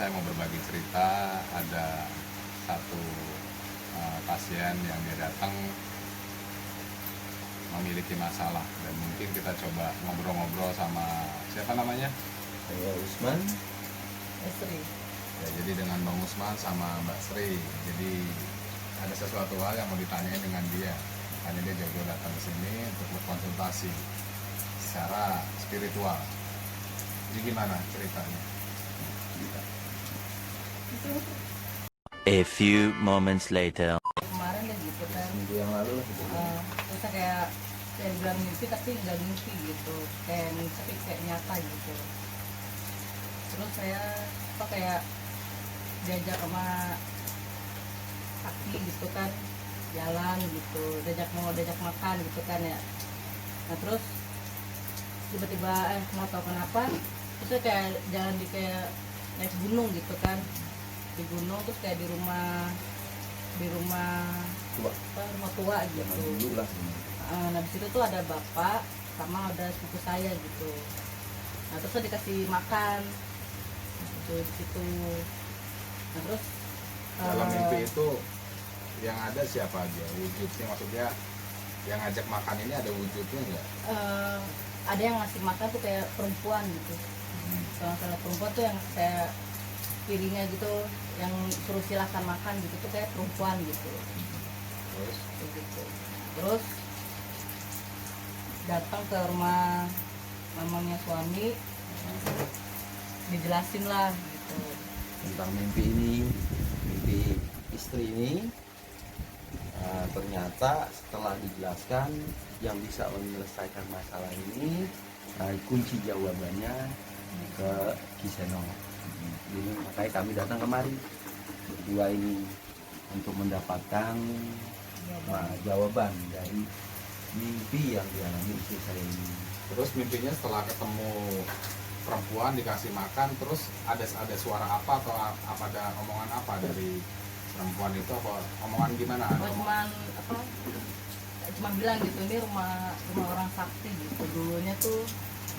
saya mau berbagi cerita. Ada satu pasien yang dia datang memiliki masalah, dan mungkin kita coba ngobrol-ngobrol sama siapa namanya? Saya Usman. Sri. Ya, jadi dengan Bang Usman sama Mbak Sri. Jadi ada sesuatu hal yang mau ditanyain dengan dia. Makanya dia jauh-jauh datang ke sini untuk berkonsultasi secara spiritual. Jadi gimana ceritanya? A few moments later. Kemarin ya gitu kan. Minggu yang lalu lah sebelumnya. Terus kayak bilang mimpi tapi nggak mimpi gitu, kayak mimpi tapi kayak nyata gitu. Terus saya kayak diajak sama kaki gitu kan, jalan gitu, diajak makan gitu kan ya. Nah terus tiba-tiba nggak tahu kenapa, terus saya kayak jalan di kayak naik gunung gitu kan, di gunung, terus kayak di rumah Tua. rumah tua Zaman gitu. dulu lah sebenarnya. Nah di situ tuh ada bapak sama ada sepupu saya gitu. Nah terus saya dikasih makan gitu di situ. Nah terus Dalam mimpi itu yang ada siapa aja? Wujudnya, maksudnya yang ngajak makan ini ada wujudnya nggak? ada yang ngasih makan tuh kayak perempuan gitu. Kalau salah perempuan tuh yang saya piringnya gitu, yang suruh silakan makan gitu tuh kayak perempuan gitu. Terus Kayak gitu. Terus datang ke rumah mamanya suami, dijelasin lah gitu. Tentang mimpi ini, mimpi istri ini, ternyata setelah dijelaskan yang bisa menyelesaikan masalah ini, kunci jawabannya ke Kiseno. Jadi makanya kami datang kemari berdua ini untuk mendapatkan jawaban dari mimpi yang dialami istri saya ini. terus mimpinya setelah ketemu perempuan dikasih makan, terus ada suara apa atau apa, ada omongan apa dari perempuan itu, apa omongan gimana? Cuma bilang gitu, ini rumah orang sakti gitu, dulunya tuh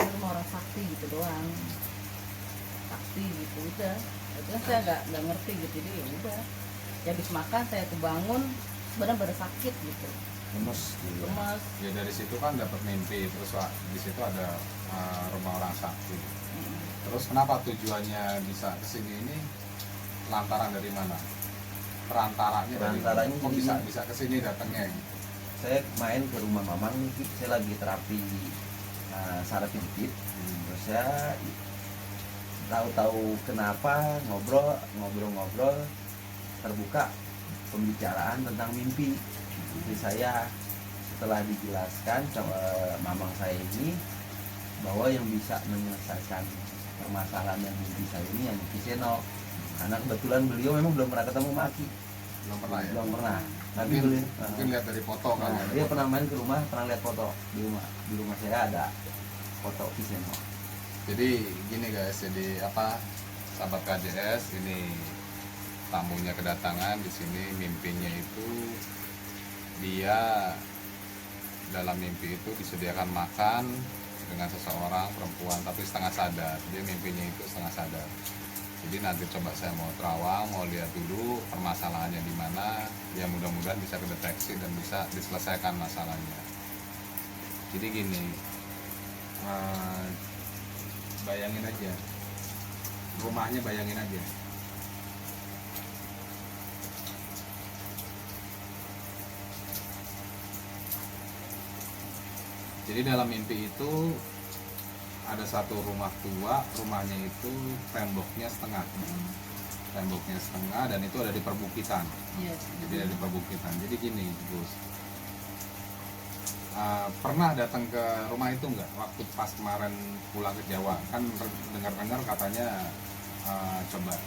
ini rumah orang sakti gitu doang, sakti gitu udah. Itu kan saya nggak ngerti gitu, jadi ya udah. Ya habis makan saya kebangun benar-benar sakit gitu, Lemes gitu. lemas. Ya dari situ kan dapat mimpi, terus di situ ada rumah orang sakti. Terus kenapa tujuannya bisa kesini ini? Lantaran dari mana? Perantaranya dari mana? Perantaranya Kok gini. bisa kesini datangnya? Saya main ke rumah mamang nih, saya lagi terapi saraf pijit. Terus saya tahu-tahu kenapa ngobrol terbuka pembicaraan tentang mimpi. Jadi saya setelah dijelaskan sama mamang saya ini bahwa yang bisa menyelesaikan permasalahan yang mimpi saya ini yang Kiseno, karena kebetulan beliau memang belum pernah ketemu Maki, Belum pernah ya? belum pernah. Tapi Mungkin lihat dari foto kan? nah, ada dia foto. pernah main ke rumah, pernah lihat foto di rumah saya ada foto Kiseno. Jadi gini guys, jadi sahabat KJS ini tamunya kedatangan di sini. Mimpinya itu dia dalam mimpi itu disediakan makan dengan seseorang perempuan tapi setengah sadar. Dia mimpinya itu setengah sadar. Jadi nanti coba saya mau terawang, mau lihat dulu permasalahannya di mana. Ya mudah-mudahan bisa kedeteksi dan bisa diselesaikan masalahnya. Jadi gini, bayangin aja rumahnya, bayangin aja jadi dalam mimpi itu ada satu rumah tua. Rumahnya itu temboknya setengah dan itu ada di perbukitan. Iya. Jadi ada di perbukitan. Jadi gini Gus, pernah datang ke rumah itu nggak waktu pas kemarin pulang ke Jawa? Kan dengar-dengar katanya coba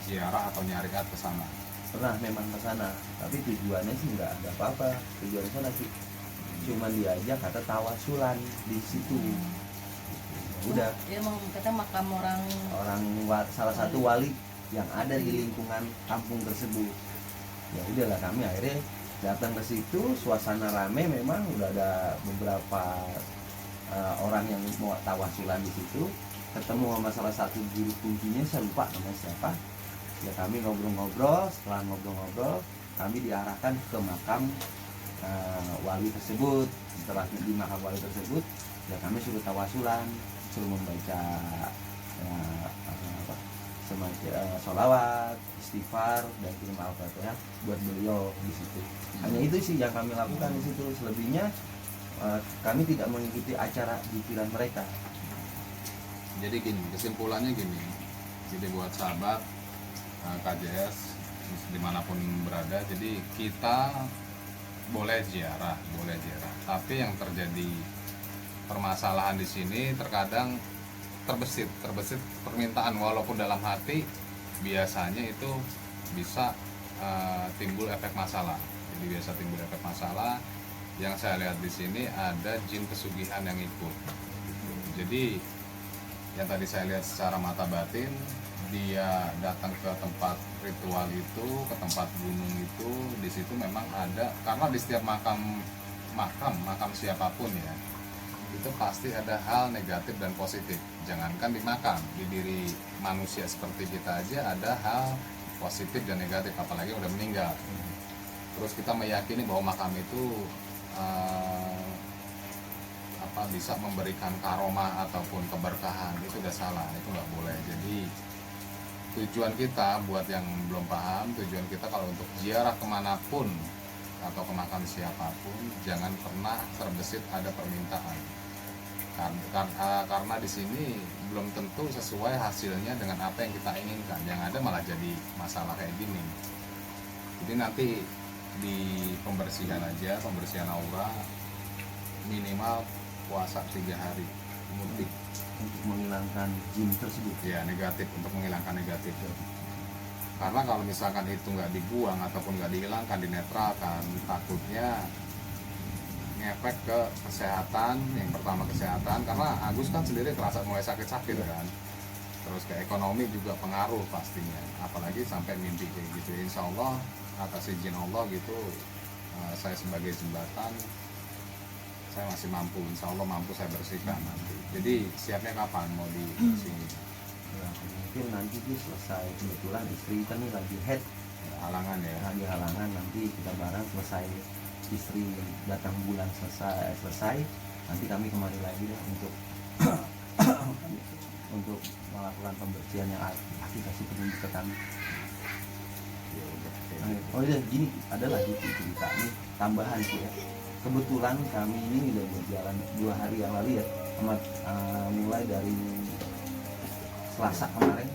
ziarah atau nyariat ke sana. Pernah memang ke sana, tapi tujuannya sih nggak ada apa-apa. Tujuannya sana sih cuman diajak kata tawasulan di situ. Udah, Dia mau kata makam salah satu wali yang ada di lingkungan kampung tersebut. Ya udahlah, kami akhirnya datang ke situ. Suasana rame, memang udah ada beberapa orang yang mau tawasulan di situ. ketemu sama salah satu guru kuncinya, saya lupa namanya siapa. Ya kami ngobrol-ngobrol, setelah ngobrol-ngobrol kami diarahkan ke makam wali tersebut. Setelah di makam wali tersebut, ya kami suruh tawasulan, suruh membaca semacam sholawat, istighfar dan kirim al-fatihah buat beliau di situ. Hanya itu sih yang kami lakukan di situ. Selebihnya kami tidak mengikuti acara di pilihan mereka. Jadi gini, kesimpulannya gini. Jadi buat sahabat KJS dimanapun berada, jadi kita boleh ziarah, tapi yang terjadi permasalahan di sini terkadang terbesit permintaan, walaupun dalam hati biasanya itu bisa timbul efek masalah. Jadi biasa timbul efek masalah. Yang saya lihat di sini ada jin pesugihan yang ikut. Jadi yang tadi saya lihat secara mata batin, dia datang ke tempat ritual itu, ke tempat gunung itu, di situ memang ada, karena di setiap makam siapapun ya, itu pasti ada hal negatif dan positif. Jangankan di makam, di diri manusia seperti kita aja ada hal positif dan negatif, apalagi udah meninggal. Terus kita meyakini bahwa makam itu bisa memberikan karomah ataupun keberkahan, itu udah salah, itu nggak boleh. Jadi tujuan kita, buat yang belum paham, tujuan kita kalau untuk ziarah kemanapun atau ke makam siapapun, jangan pernah terbesit ada permintaan. Karena di sini belum tentu sesuai hasilnya dengan apa yang kita inginkan. Yang ada malah jadi masalah kayak gini. Jadi nanti di pembersihan aja, pembersihan aura, minimal puasa 3 hari mudik Untuk menghilangkan jin tersebut. ya, negatif, untuk menghilangkan negatif. Karena kalau misalkan itu nggak dibuang ataupun nggak dihilangkan, dinetralkan, takutnya ngefek ke kesehatan. Yang pertama kesehatan, karena Agus kan sendiri kerasa mulai sakit-sakit kan. Terus ke ekonomi juga pengaruh pastinya, apalagi sampai mimpi kayak gitu. Insya Allah atas izin Allah gitu, saya sebagai jembatan, saya masih mampu, insya Allah mampu saya bersihkan nanti. Jadi siapnya kapan mau di sini? Ya, mungkin nanti sih selesai, kebetulan istri kita nih lagi head, Halangan ya. lagi halangan, nanti kita bareng selesai istri datang bulan selesai, nanti kami kembali lagi deh untuk untuk melakukan pembersihan yang Aki kasih petunjuk ke kami. Ya udah. Oh iya, gini, ada lagi cerita nih tambahan sih ya. Kebetulan kami ini udah berjalan 2 hari yang lalu ya, mulai dari Selasa kemarin,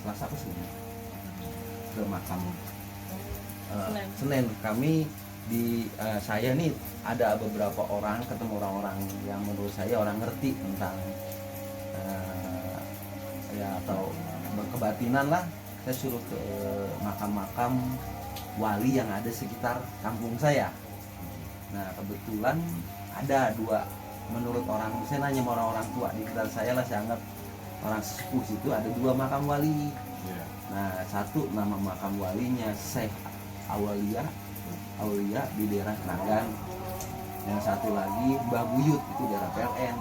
Selasa apa sih? Ke makam Senin. Kami saya nih ada beberapa orang, ketemu orang-orang yang menurut saya orang ngerti tentang ya atau berkebatinan lah. Saya suruh ke makam-makam wali yang ada sekitar kampung saya. Nah kebetulan ada 2, menurut orang, saya nanya sama orang-orang tua di sekitar saya lah, saya anggap orang sepuh situ, ada 2 makam wali. Ya. Nah satu nama makam walinya Syekh Aulia di daerah Nagan, yang satu lagi Mbah Buyut itu daerah PLN.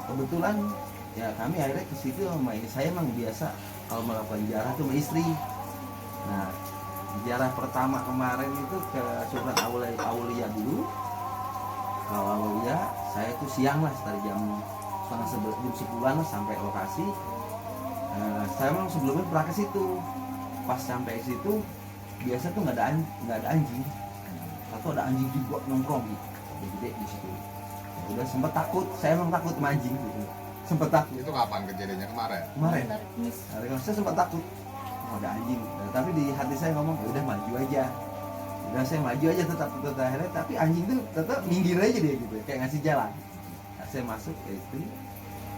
Kebetulan ya kami akhirnya ke situ sama saya emang biasa kalau melakukan ziarah tuh sama istri. Nah ziarah pertama kemarin itu ke Sultan Aulia dulu. Kalau Aulia saya tuh siang lah, sekitar jam 10:30 lah sampai lokasi. Saya memang sebelumnya pernah ke situ. Pas sampai situ biasa tuh nggak ada anjing. Atau ada anjing juga nongkrong gede di situ. Ya udah sempet takut, saya emang takut sama anjing gitu. Sempet takut. Itu kapan kejadiannya? Kemarin? Kemarin. Hari Kamis. Hari Kamis saya sempat takut. Oh, ada anjing. Nah, tapi di hati saya ngomong, ya udah maju aja. Udah saya maju aja tetap akhirnya, tapi anjing tuh tetap minggir aja dia gitu, kayak ngasih jalan. Nah, saya masuk ke itu,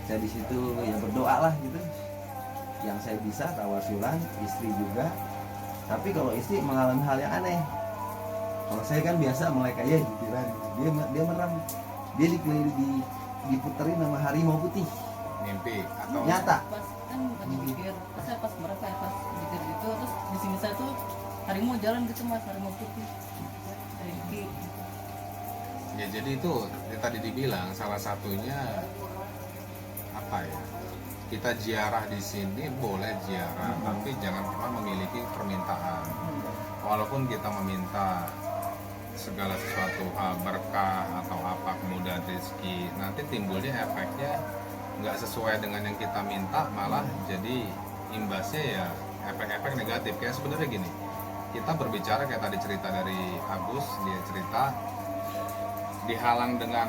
saya di situ ya berdoa lah gitu. Yang saya bisa tawasulan, istri juga. Tapi kalau istri mengalami hal yang aneh. Kalau saya kan biasa melek aja gitu kan. Dia merem. Dia diputerin sama harimau putih. Mimpi atau Nyata. Pas kan bukan dipikir, saya pas merasa ya pas pikir gitu, terus di sini saya tuh harimau jalan gitu mas, harimau putih. Jadi Ya jadi itu yang tadi dibilang salah satunya apa ya? kita ziarah di sini boleh ziarah, tapi jangan pernah memiliki permintaan. Walaupun kita meminta segala sesuatu hal berkah atau apa, kemudahan rezeki, nanti timbulnya efeknya nggak sesuai dengan yang kita minta, malah jadi imbasnya ya efek-efek negatif. Kayak sebenarnya gini, kita berbicara kayak tadi cerita dari Agus, dia cerita dihalang dengan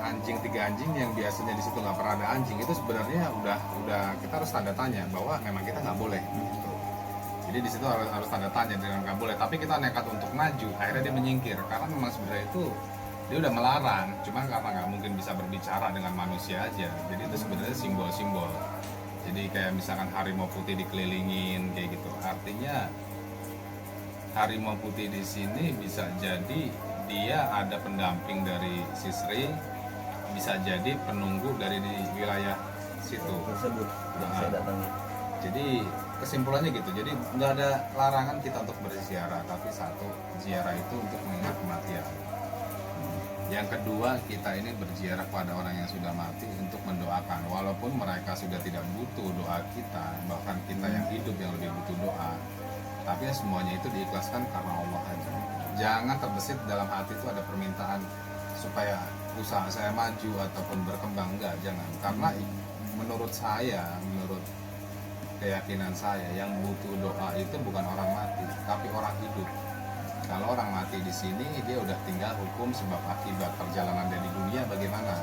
anjing, 3 anjing yang biasanya di situ nggak pernah ada anjing, itu sebenarnya udah kita harus tanda tanya bahwa memang kita nggak boleh gitu. Jadi di situ harus tanda tanya dengan nggak boleh, tapi kita nekat untuk maju, akhirnya dia menyingkir karena memang sebenarnya itu dia udah melarang, cuma karena nggak mungkin bisa berbicara dengan manusia aja, jadi itu sebenarnya simbol-simbol. Jadi kayak misalkan harimau putih dikelilingin kayak gitu, artinya harimau putih di sini bisa jadi dia ada pendamping dari si Sri, bisa jadi penunggu dari di wilayah situ tersebut yang saya datangi. Jadi kesimpulannya gitu, jadi nggak ada larangan kita untuk berziarah, tapi satu, ziarah itu untuk mengingat kematian. Yang kedua, kita ini berziarah pada orang yang sudah mati untuk mendoakan, walaupun mereka sudah tidak butuh doa kita, bahkan kita yang hidup yang lebih butuh doa, tapi ya semuanya itu diikhlaskan karena Allah aja. Jangan terbesit dalam hati itu ada permintaan supaya usaha saya maju ataupun berkembang, enggak, jangan. Karena menurut saya, menurut keyakinan saya, yang butuh doa itu bukan orang mati, tapi orang hidup. Kalau orang mati di sini, dia udah tinggal hukum sebab akibat perjalanan dari dunia bagaimana.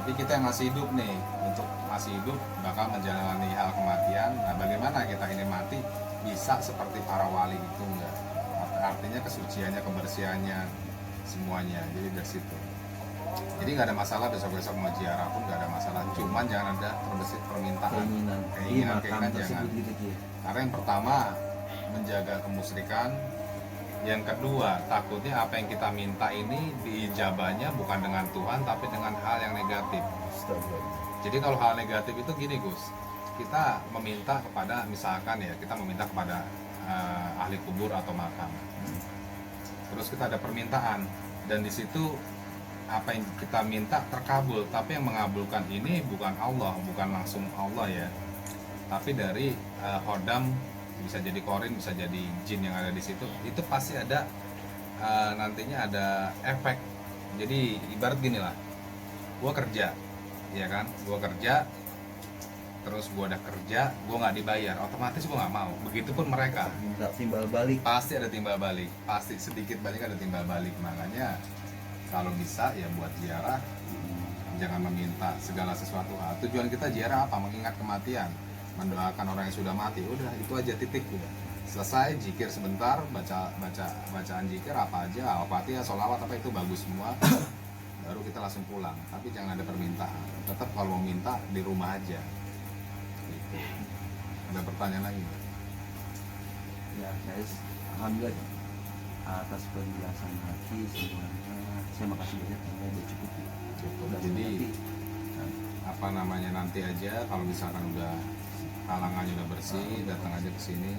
Tapi kita yang masih hidup nih, untuk masih hidup bakal menjalani hal kematian. Nah, bagaimana kita ini mati bisa seperti para wali itu enggak? Artinya kesuciannya, kebersihannya, semuanya. Jadi dari situ. Jadi nggak ada masalah, besok-besok mau ziarah pun nggak ada masalah. Cuman jangan ada terbesit permintaan, keinginan jangan. Karena yang pertama menjaga kemusyrikan, yang kedua takutnya apa yang kita minta ini diijabahnya bukan dengan Tuhan tapi dengan hal yang negatif. Jadi kalau hal negatif itu gini Gus, kita meminta kepada, misalkan ya, kita meminta kepada ahli kubur atau makam. Terus kita ada permintaan dan di situ apa yang kita minta terkabul, tapi yang mengabulkan ini bukan Allah, bukan langsung Allah ya, tapi dari hodam, bisa jadi korin, bisa jadi jin yang ada di situ. Itu pasti ada nantinya ada efek. Jadi ibarat gini lah, gua kerja, ya kan, gua kerja, terus gua udah kerja, gua nggak dibayar, otomatis gua nggak mau. Begitupun mereka, Minta timbal balik. pasti ada timbal balik, pasti sedikit banyak ada timbal balik. Makanya kalau bisa ya buat ziarah, jangan meminta segala sesuatu hal. Tujuan kita ziarah apa? Mengingat kematian, mendoakan orang yang sudah mati. Udah itu aja, titik, udah selesai. Zikir sebentar, bacaan zikir apa aja, al-fatihah, sholawat apa itu bagus semua. Baru kita langsung pulang. Tapi jangan ada permintaan. Tetap kalau mau minta di rumah aja. Gitu. Ada pertanyaan lagi? Ya, saya alhamdulillah atas penjelasan hati semuanya. Saya makasih banyak, karena udah cukup. Cukup. Udah Jadi mengerti. apa namanya, nanti aja kalau misalkan udah halangannya udah bersih, datang aja ke sini.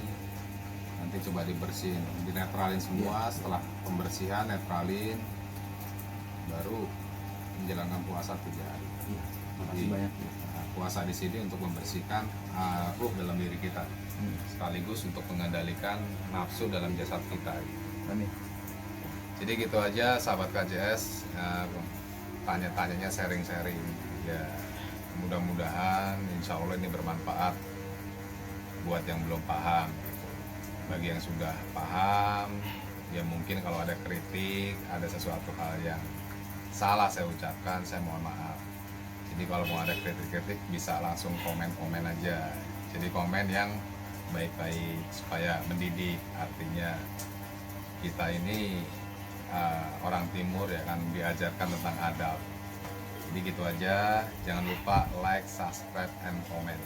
Nanti coba dibersihin, dinetralin semua. Setelah pembersihan, netralin, baru menjalankan puasa 3 hari. Iya, makasih Jadi, banyak ya. puasa di sini untuk membersihkan ruh dalam diri kita, sekaligus untuk mengendalikan nafsu dalam jasad kita. Amin. Jadi gitu aja sahabat KJS, tanya-tanyanya sharing-sharing ya, mudah-mudahan insya Allah ini bermanfaat buat yang belum paham. Bagi yang sudah paham ya, mungkin kalau ada kritik, ada sesuatu hal yang salah saya ucapkan, saya mohon maaf. Jadi kalau mau ada kritik-kritik bisa langsung komen-komen aja. Jadi komen yang baik-baik supaya mendidik. Artinya kita ini orang timur ya kan, diajarkan tentang adab. Jadi gitu aja, jangan lupa like, subscribe, and comment.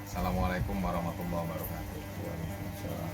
Assalamualaikum warahmatullahi wabarakatuh. Waalaikumsalam.